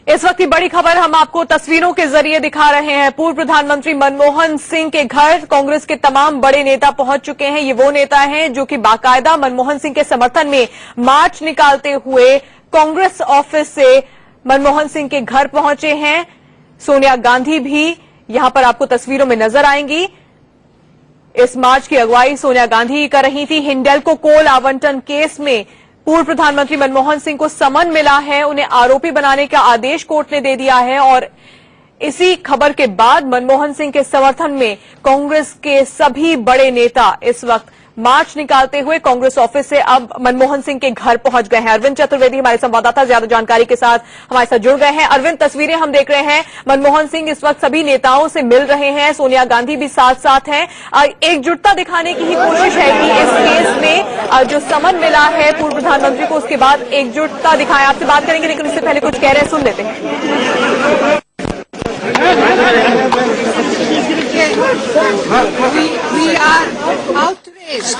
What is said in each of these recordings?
इस वक्त की बड़ी खबर हम आपको तस्वीरों के जरिए दिखा रहे हैं। पूर्व प्रधानमंत्री मनमोहन सिंह के घर कांग्रेस के तमाम बड़े नेता पहुंच चुके हैं। ये वो नेता हैं जो कि बाकायदा मनमोहन सिंह के समर्थन में मार्च निकालते हुए कांग्रेस ऑफिस से मनमोहन सिंह के घर पहुंचे हैं। सोनिया गांधी भी यहां पर आपको तस्वीरों में नजर आएंगी। इस मार्च की अगुवाई सोनिया गांधी कर रही थी। हिंडेल्को कोल आवंटन केस में पूर्व प्रधानमंत्री मनमोहन सिंह को समन मिला है, उन्हें आरोपी बनाने का आदेश कोर्ट ने दे दिया है और इसी खबर के बाद मनमोहन सिंह के समर्थन में कांग्रेस के सभी बड़े नेता इस वक्त मार्च निकालते हुए कांग्रेस ऑफिस से अब मनमोहन सिंह के घर पहुंच गए हैं। अरविंद चतुर्वेदी हमारे संवाददाता ज्यादा जानकारी के साथ हमारे साथ जुड़ गए हैं। अरविंद, तस्वीरें हम देख रहे हैं, मनमोहन सिंह इस वक्त सभी नेताओं से मिल रहे हैं, सोनिया गांधी भी साथ साथ हैं। एकजुटता दिखाने की ही कोशिश है कि इस केस में जो समन मिला है पूर्व प्रधानमंत्री को, उसके बाद एकजुटता दिखाएं। आपसे बात करेंगे, लेकिन उससे पहले कुछ कह रहे हैं, सुन लेते हैं। We are outraged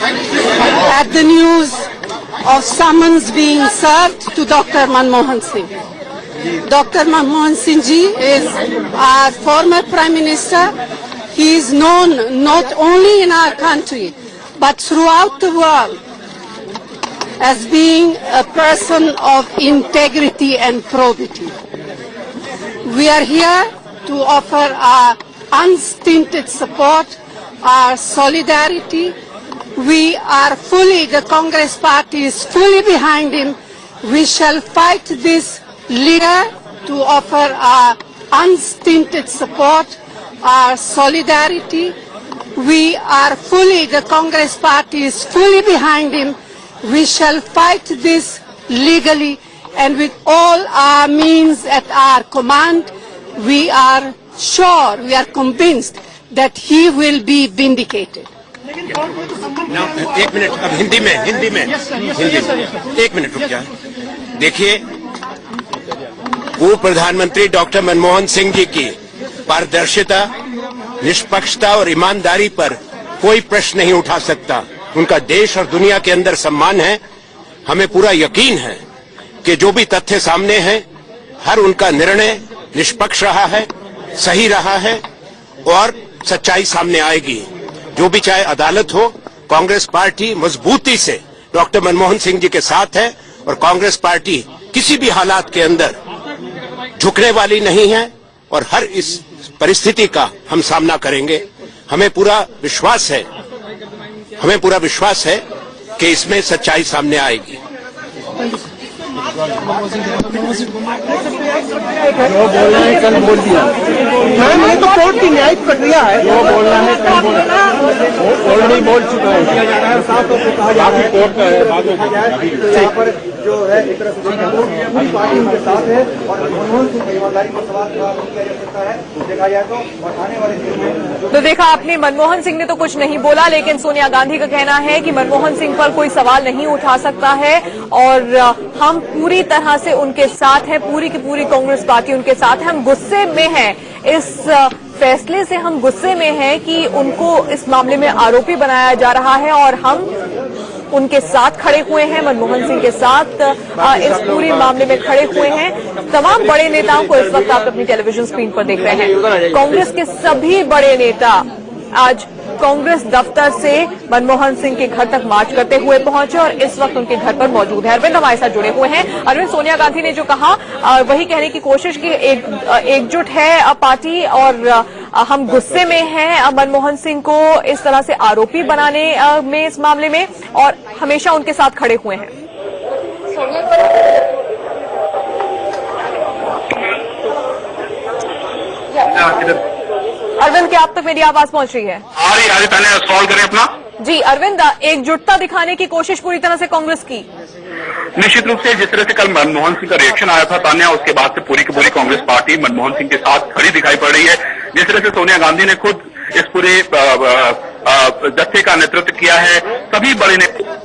at the news of summons being served to Dr. Manmohan Singh. Dr. Manmohan Singh ji is our former Prime Minister. He is known not only in our country but throughout the world as being a person of integrity and probity. We are here to offer our unstinted support, our solidarity. We are fully, the Congress party is fully behind him. We shall fight this leader to offer our unstinted support, our solidarity. We are fully, the Congress party is fully behind him. We shall fight this legally and with all our means at our command. We are sure, we are convinced that he will be vindicated. एक minute, अब हिंदी में एक minute रुक जाए। देखिए, पूर्व प्रधानमंत्री doctor Manmohan Singh ji की पारदर्शिता, निष्पक्षता और ईमानदारी पर कोई प्रश्न नहीं उठा सकता। उनका देश और दुनिया के अंदर सम्मान है। हमें पूरा यकीन है कि जो भी तथ्य सामने हैं, हर उनका निर्णय निष्पक्ष रहा है, सही रहा है और सच्चाई सामने आएगी। जो भी चाहे अदालत हो, कांग्रेस पार्टी मजबूती से डॉक्टर मनमोहन सिंह जी के साथ है और कांग्रेस पार्टी किसी भी हालात के अंदर झुकने वाली नहीं है और हर इस परिस्थिति का हम सामना करेंगे। हमें पूरा विश्वास है कि इसमें सच्चाई सामने आएगी। जो बोलना है कल बोल दिया। ये तो कोर्ट की न्यायिक प्रक्रिया है। जो बोलना है कल बोला, ऑलरेडी बोल चुका है। बाकी कोर्ट का है, बाद में यहाँ पर जो है एक तरह से पूरी पार्टी उनके साथ है और मनमोहन सिंह की ईमानदारी पर सवाल किया जा सकता है, देखा जाए तो। और आने वाले दिन में तो देखा आपने, मनमोहन सिंह ने तो कुछ नहीं बोला, लेकिन सोनिया गांधी का कहना है कि मनमोहन सिंह पर कोई सवाल नहीं उठा सकता है और हम पूरी तरह से उनके साथ हैं, पूरी की पूरी कांग्रेस पार्टी उनके साथ है। हम गुस्से में हैं, इस फैसले से हम गुस्से में हैं कि उनको इस मामले में आरोपी बनाया जा रहा है और हम उनके साथ खड़े हुए हैं, मनमोहन सिंह के साथ इस पूरी मामले में खड़े हुए हैं। तमाम बड़े नेताओं को इस वक्त आप अपनी टेलीविजन स्क्रीन पर देख रहे हैं। कांग्रेस के सभी बड़े नेता आज कांग्रेस दफ्तर से मनमोहन सिंह के घर तक मार्च करते हुए पहुंचे और इस वक्त उनके घर पर मौजूद है। अरविंद हमारे साथ जुड़े हुए हैं। अरविंद, सोनिया गांधी ने जो कहा वही कहने की कोशिश की, एकजुट है पार्टी और हम गुस्से में हैं मनमोहन सिंह को इस तरह से आरोपी बनाने में इस मामले में और हमेशा उनके साथ खड़े हुए हैं। अरविंद, क्या आप तक मेरी आवाज पहुंच रही है? आ रही है, पहले सॉल्व करें अपना। जी अरविंद, एकजुटता दिखाने की कोशिश पूरी तरह से कांग्रेस की। निश्चित रूप से जिस तरह से कल मनमोहन सिंह का रिएक्शन आया था तान्या, उसके बाद से पूरी की पूरी कांग्रेस पार्टी मनमोहन सिंह के साथ खड़ी दिखाई पड़ रही है। जिस तरह से सोनिया गांधी ने खुद इस पूरे जत्थे का नेतृत्व किया है, सभी बड़े नेता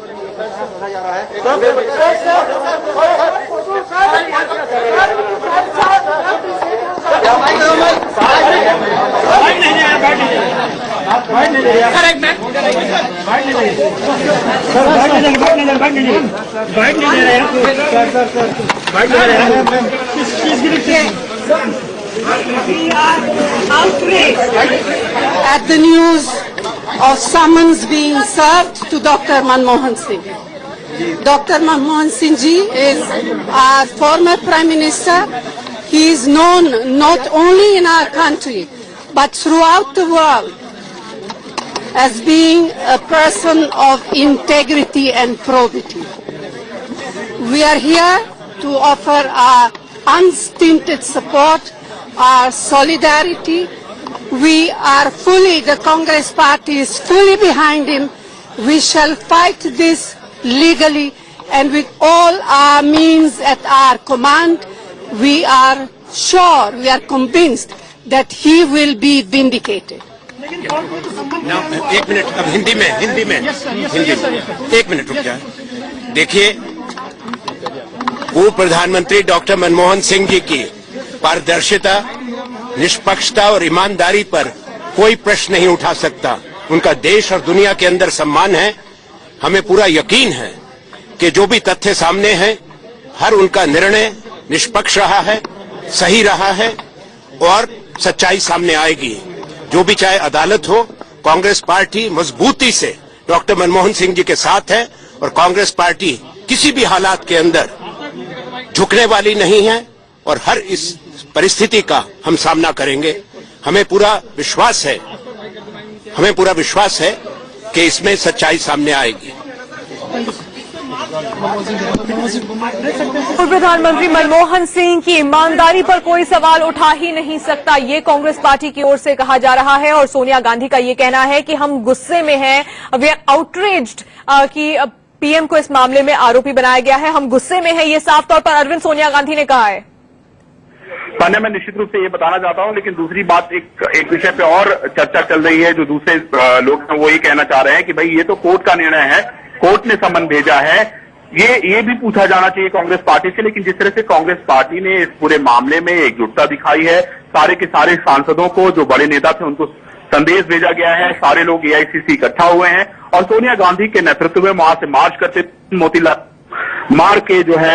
बाइट नहीं दे रहे हैं। We are outraged at the news of summons being served to Dr. Manmohan Singh. Dr. Manmohan Singh ji is our former Prime Minister. He is known not only in our country but throughout the world as being a person of integrity and probity. We are here to offer our unstinted support, our solidarity. We are fully, the Congress Party is fully behind him. We shall fight this legally and with all our means at our command. We are sure, we are convinced that he will be vindicated. ना एक minute, अब हिंदी में एक minute रुक जाए। देखिए, पूर्व प्रधानमंत्री डॉक्टर मनमोहन सिंह जी की पारदर्शिता, निष्पक्षता और ईमानदारी पर कोई प्रश्न नहीं उठा सकता। उनका देश और दुनिया के अंदर सम्मान है। हमें पूरा यकीन है कि जो भी तथ्य सामने हैं, हर उनका निर्णय निष्पक्ष रहा है, सही रहा है और सच्चाई सामने आएगी। जो भी चाहे अदालत हो, कांग्रेस पार्टी मजबूती से डॉक्टर मनमोहन सिंह जी के साथ है और कांग्रेस पार्टी किसी भी हालात के अंदर झुकने वाली नहीं है और हर इस परिस्थिति का हम सामना करेंगे। हमें पूरा विश्वास है कि इसमें सच्चाई सामने आएगी। पूर्व प्रधानमंत्री मनमोहन सिंह की ईमानदारी पर कोई सवाल उठा ही नहीं सकता, ये कांग्रेस पार्टी की ओर से कहा जा रहा है। और सोनिया गांधी का ये कहना है कि हम गुस्से में हैं, वी आर आउटरेज्ड कि पीएम को इस मामले में आरोपी बनाया गया है, हम गुस्से में हैं, ये साफ तौर पर अरविंद सोनिया गांधी ने कहा है। तान्या, मैं निश्चित रूप से ये बताना चाहता हूं, लेकिन दूसरी बात एक विषय पे और चर्चा चल रही है। जो दूसरे लोग हैं वो ये कहना चाह रहे हैं कि भाई ये तो कोर्ट का निर्णय है, कोर्ट ने समन भेजा है, ये भी पूछा जाना चाहिए कांग्रेस पार्टी से। लेकिन जिस तरह से कांग्रेस पार्टी ने इस पूरे मामले में एकजुटता दिखाई है, सारे के सारे सांसदों को, जो बड़े नेता थे उनको संदेश भेजा गया है, सारे लोग एआईसीसी इकट्ठा हुए हैं और सोनिया गांधी के नेतृत्व में वहां से मार्च करते मोतीलाल मार के जो है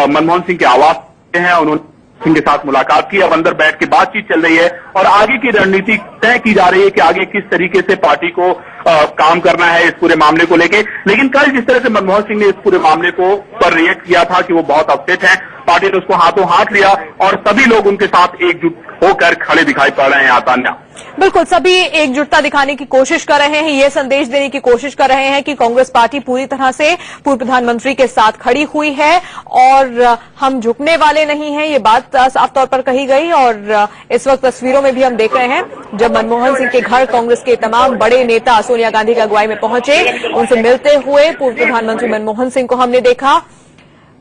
मनमोहन सिंह के आवास हैं, उन्होंने सिंह के साथ मुलाकात की। अब अंदर बैठ के बातचीत चल रही है और आगे की रणनीति तय की जा रही है कि आगे किस तरीके से पार्टी को काम करना है इस पूरे मामले को लेके। लेकिन कल जिस तरह से मनमोहन सिंह ने इस पूरे मामले को पर रिएक्ट किया था कि वो बहुत अपसेट हैं, पार्टी ने उसको हाथों हाथ लिया और सभी लोग उनके साथ एकजुट होकर खड़े दिखाई पड़ रहे हैं। तान्या, बिल्कुल, सभी एकजुटता दिखाने की कोशिश कर रहे हैं, ये संदेश देने की कोशिश कर रहे हैं कि कांग्रेस पार्टी पूरी तरह से पूर्व प्रधानमंत्री के साथ खड़ी हुई है और हम झुकने वाले नहीं हैं, ये बात साफ तौर पर कही गई। और इस वक्त तस्वीरों में भी हम देख रहे हैं जब मनमोहन सिंह के घर कांग्रेस के तमाम बड़े नेता सोनिया गांधी की अगुवाई में पहुंचे, उनसे मिलते हुए पूर्व प्रधानमंत्री मनमोहन सिंह को हमने देखा।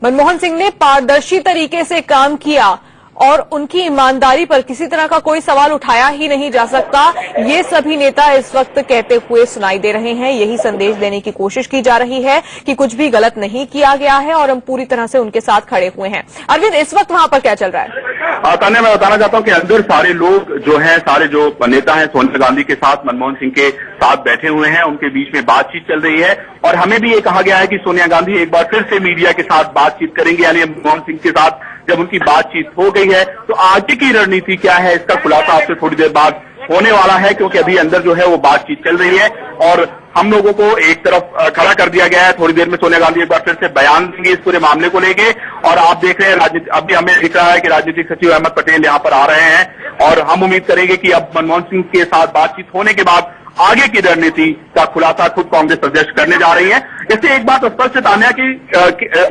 मनमोहन सिंह ने पारदर्शी तरीके से काम किया और उनकी ईमानदारी पर किसी तरह का कोई सवाल उठाया ही नहीं जा सकता, ये सभी नेता इस वक्त कहते हुए सुनाई दे रहे हैं। यही संदेश देने की कोशिश की जा रही है कि कुछ भी गलत नहीं किया गया है और हम पूरी तरह से उनके साथ खड़े हुए हैं। अरविंद, इस वक्त वहां पर क्या चल रहा है? तान्या, मैं बताना चाहता हूं कि अंदर सारे लोग जो हैं, सारे जो नेता हैं सोनिया गांधी के साथ, मनमोहन सिंह के साथ बैठे हुए हैं, उनके बीच में बातचीत चल रही है और हमें भी ये कहा गया है कि सोनिया गांधी एक बार फिर से मीडिया के साथ बातचीत करेंगे, यानी मनमोहन सिंह के साथ जब उनकी बातचीत हो गई है तो आगे की रणनीति क्या है इसका खुलासा आपसे थोड़ी देर बाद होने वाला है, क्योंकि अभी अंदर जो है वो बातचीत चल रही है और हम लोगों को एक तरफ खड़ा कर दिया गया है। थोड़ी देर में सोनिया गांधी एक बार फिर से बयान देंगे इस पूरे मामले को लेके और आप देख रहे हैं अभी हमें दिख रहा है कि राजनीतिक सचिव अहमद पटेल यहां पर आ रहे हैं और हम उम्मीद करेंगे कि अब मनमोहन सिंह के साथ बातचीत होने के बाद आगे की रणनीति का खुलासा खुद कांग्रेस अध्यक्ष करने जा रही है। इससे एक बात स्पष्ट है तान्या कि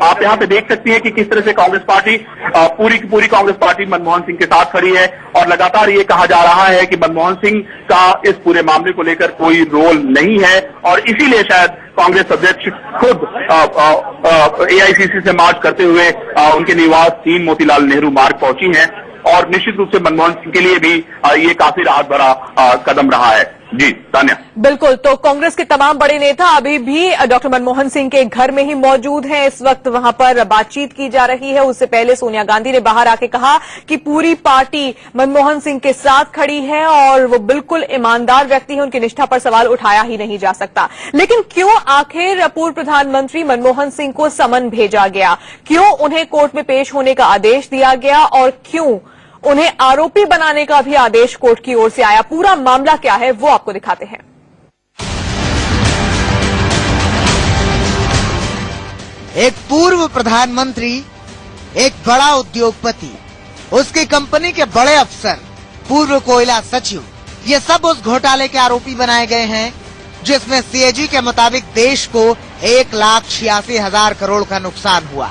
आप यहां पे देख सकती हैं कि किस तरह से कांग्रेस पार्टी पूरी की पूरी कांग्रेस पार्टी मनमोहन सिंह के साथ खड़ी है और लगातार ये कहा जा रहा है कि मनमोहन सिंह का इस पूरे मामले को लेकर कोई रोल नहीं है और इसीलिए शायद कांग्रेस अध्यक्ष खुद एआईसीसी से मार्च करते हुए उनके निवास 3 मोतीलाल नेहरू मार्ग पहुंची हैं और निश्चित रूप से मनमोहन सिंह के लिए भी ये काफी राहत भरा कदम रहा है। जी तान्या, बिल्कुल, तो कांग्रेस के तमाम बड़े नेता अभी भी डॉक्टर मनमोहन सिंह के घर में ही मौजूद हैं, इस वक्त वहां पर बातचीत की जा रही है। उससे पहले सोनिया गांधी ने बाहर आके कहा कि पूरी पार्टी मनमोहन सिंह के साथ खड़ी है और वो बिल्कुल ईमानदार व्यक्ति है, उनकी निष्ठा पर सवाल उठाया ही नहीं जा सकता। लेकिन क्यों आखिर पूर्व प्रधानमंत्री मनमोहन सिंह को समन भेजा गया, क्यों उन्हें कोर्ट में पेश होने का आदेश दिया गया और क्यों उन्हें आरोपी बनाने का भी आदेश कोर्ट की ओर से आया। पूरा मामला क्या है वो आपको दिखाते हैं। एक पूर्व प्रधानमंत्री, एक बड़ा उद्योगपति, उसकी कंपनी के बड़े अफसर, पूर्व कोयला सचिव, ये सब उस घोटाले के आरोपी बनाए गए हैं जिसमें सीएजी के मुताबिक देश को 1,86,000 करोड़ का नुकसान हुआ।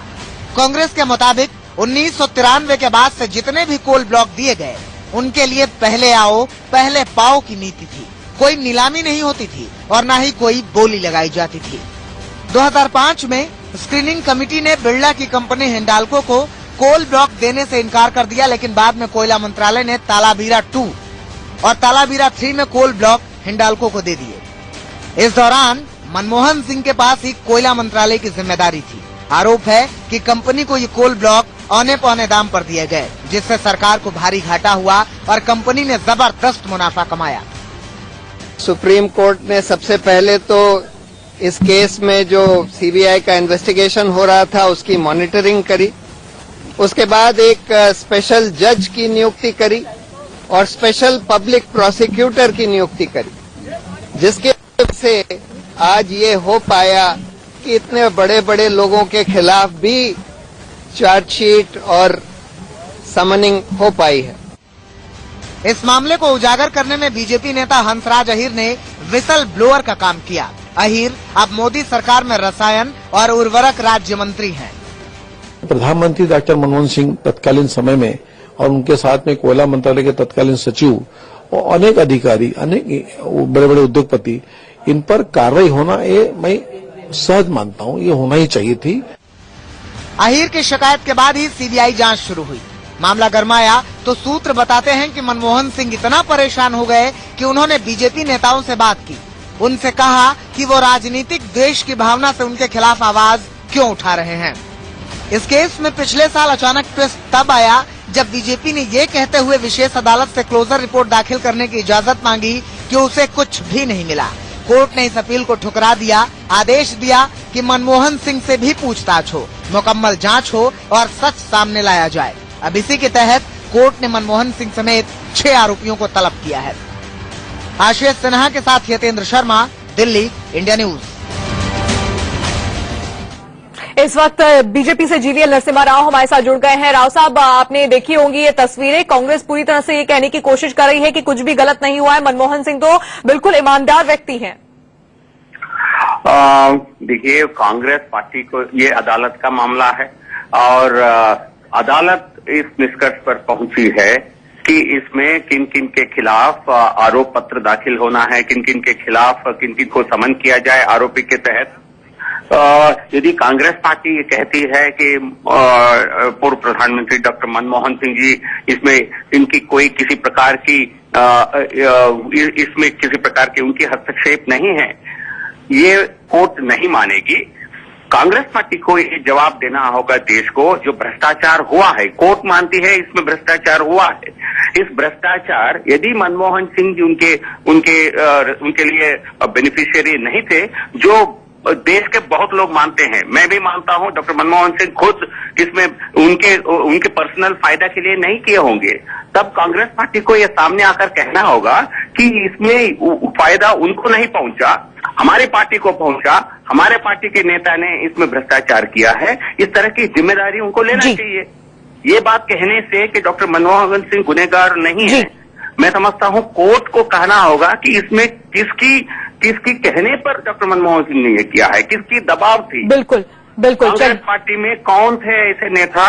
कांग्रेस के मुताबिक 1993 के बाद से जितने भी कोल ब्लॉक दिए गए उनके लिए पहले आओ पहले पाओ की नीति थी। कोई नीलामी नहीं होती थी और न ही कोई बोली लगाई जाती थी। 2005 में स्क्रीनिंग कमेटी ने बिरला की कंपनी हिंडाल्को को कोल ब्लॉक देने से इनकार कर दिया, लेकिन बाद में कोयला मंत्रालय ने तालाबीरा 2 और तालाबीरा 3 में कोल ब्लॉक हिंडाल्को को दे दिए। इस दौरान मनमोहन सिंह के पास ही कोयला मंत्रालय की जिम्मेदारी थी। आरोप है कि कंपनी को ये कोल ब्लॉक औने पौने दाम पर दिए गए, जिससे सरकार को भारी घाटा हुआ और कंपनी ने जबरदस्त मुनाफा कमाया। सुप्रीम कोर्ट ने सबसे पहले तो इस केस में जो सीबीआई का इन्वेस्टिगेशन हो रहा था उसकी मॉनिटरिंग करी। उसके बाद एक स्पेशल जज की नियुक्ति करी और स्पेशल पब्लिक प्रोसिक्यूटर की नियुक्ति करी, जिसके से आज ये हो पाया कि इतने बड़े बड़े लोगों के खिलाफ भी चार्जशीट और समनिंग हो पाई है। इस मामले को उजागर करने में बीजेपी नेता हंसराज अहीर ने विसल ब्लोअर का काम किया। अहीर अब मोदी सरकार में रसायन और उर्वरक राज्य मंत्री हैं। प्रधानमंत्री डॉक्टर मनमोहन सिंह तत्कालीन समय में और उनके साथ में कोयला मंत्रालय के तत्कालीन सचिव और अनेक अधिकारी, अनेक बड़े बड़े उद्योगपति, इन पर कार्रवाई होना ये मैं सहज मानता हूं, ये होना ही चाहिए थी। अहीर की शिकायत के बाद ही सीबीआई जांच शुरू हुई। मामला गरमाया तो सूत्र बताते हैं कि मनमोहन सिंह इतना परेशान हो गए कि उन्होंने बीजेपी नेताओं से बात की। उनसे कहा कि वो राजनीतिक द्वेष की भावना से उनके खिलाफ आवाज क्यों उठा रहे हैं। इस केस में पिछले साल अचानक ट्विस्ट तब आया जब बीजेपी ने ये कहते हुए विशेष अदालत से क्लोजर रिपोर्ट दाखिल करने की इजाजत मांगी कि उसे कुछ भी नहीं मिला। कोर्ट ने इस अपील को ठुकरा दिया, आदेश दिया कि मनमोहन सिंह से भी पूछताछ हो, मुकम्मल जांच हो और सच सामने लाया जाए। अब इसी के तहत कोर्ट ने मनमोहन सिंह समेत 6 आरोपियों को तलब किया है। आशीष सिन्हा के साथ यतेंद्र शर्मा, दिल्ली, इंडिया न्यूज। इस वक्त बीजेपी से जीवीएल नरसिम्हा राव हमारे साथ जुड़ गए हैं। राव साहब, आपने देखी होंगी ये तस्वीरें। कांग्रेस पूरी तरह से ये कहने की कोशिश कर रही है कि कुछ भी गलत नहीं हुआ है, मनमोहन सिंह तो बिल्कुल ईमानदार व्यक्ति हैं। देखिए, कांग्रेस पार्टी को ये अदालत का मामला है और अदालत इस निष्कर्ष पर पहुंची है कि इसमें किन किन के खिलाफ आरोप पत्र दाखिल होना है, किन किन के खिलाफ किन किन को समन किया जाए आरोपी के तहत। यदि कांग्रेस पार्टी ये कहती है कि पूर्व प्रधानमंत्री डॉक्टर मनमोहन सिंह जी इसमें इनकी कोई किसी प्रकार की इसमें किसी प्रकार की उनकी हस्तक्षेप नहीं है, ये कोर्ट नहीं मानेगी। कांग्रेस पार्टी को ये जवाब देना होगा देश को, जो भ्रष्टाचार हुआ है। कोर्ट मानती है इसमें भ्रष्टाचार हुआ है। इस भ्रष्टाचार यदि मनमोहन सिंह जी उनके लिए बेनिफिशियरी नहीं थे, जो देश के बहुत लोग मानते हैं, मैं भी मानता हूं, डॉक्टर मनमोहन सिंह खुद इसमें उनके पर्सनल फायदा के लिए नहीं किए होंगे, तब कांग्रेस पार्टी को यह सामने आकर कहना होगा कि इसमें फायदा उनको नहीं पहुंचा, हमारी पार्टी को पहुंचा, हमारे पार्टी के नेता ने इसमें भ्रष्टाचार किया है। इस तरह की जिम्मेदारी उनको लेना चाहिए। ये बात कहने से कि डॉक्टर मनमोहन सिंह गुनहगार नहीं है, मैं समझता हूं कोर्ट को कहना होगा कि इसमें किसकी कहने पर डॉक्टर मनमोहन सिंह ने ये किया है, किसकी दबाव थी। बिल्कुल बिल्कुल। कांग्रेस पार्टी में कौन थे ऐसे नेता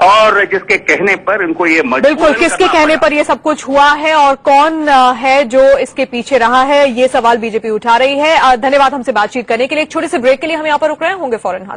और जिसके कहने पर इनको ये बिल्कुल किसके कहने पर ये सब कुछ हुआ है और कौन है जो इसके पीछे रहा है, ये सवाल बीजेपी उठा रही है। धन्यवाद हमसे बातचीत करने के लिए। एक छोटे से ब्रेक के लिए हम यहाँ पर रुक रहे होंगे, फौरन हाजिर।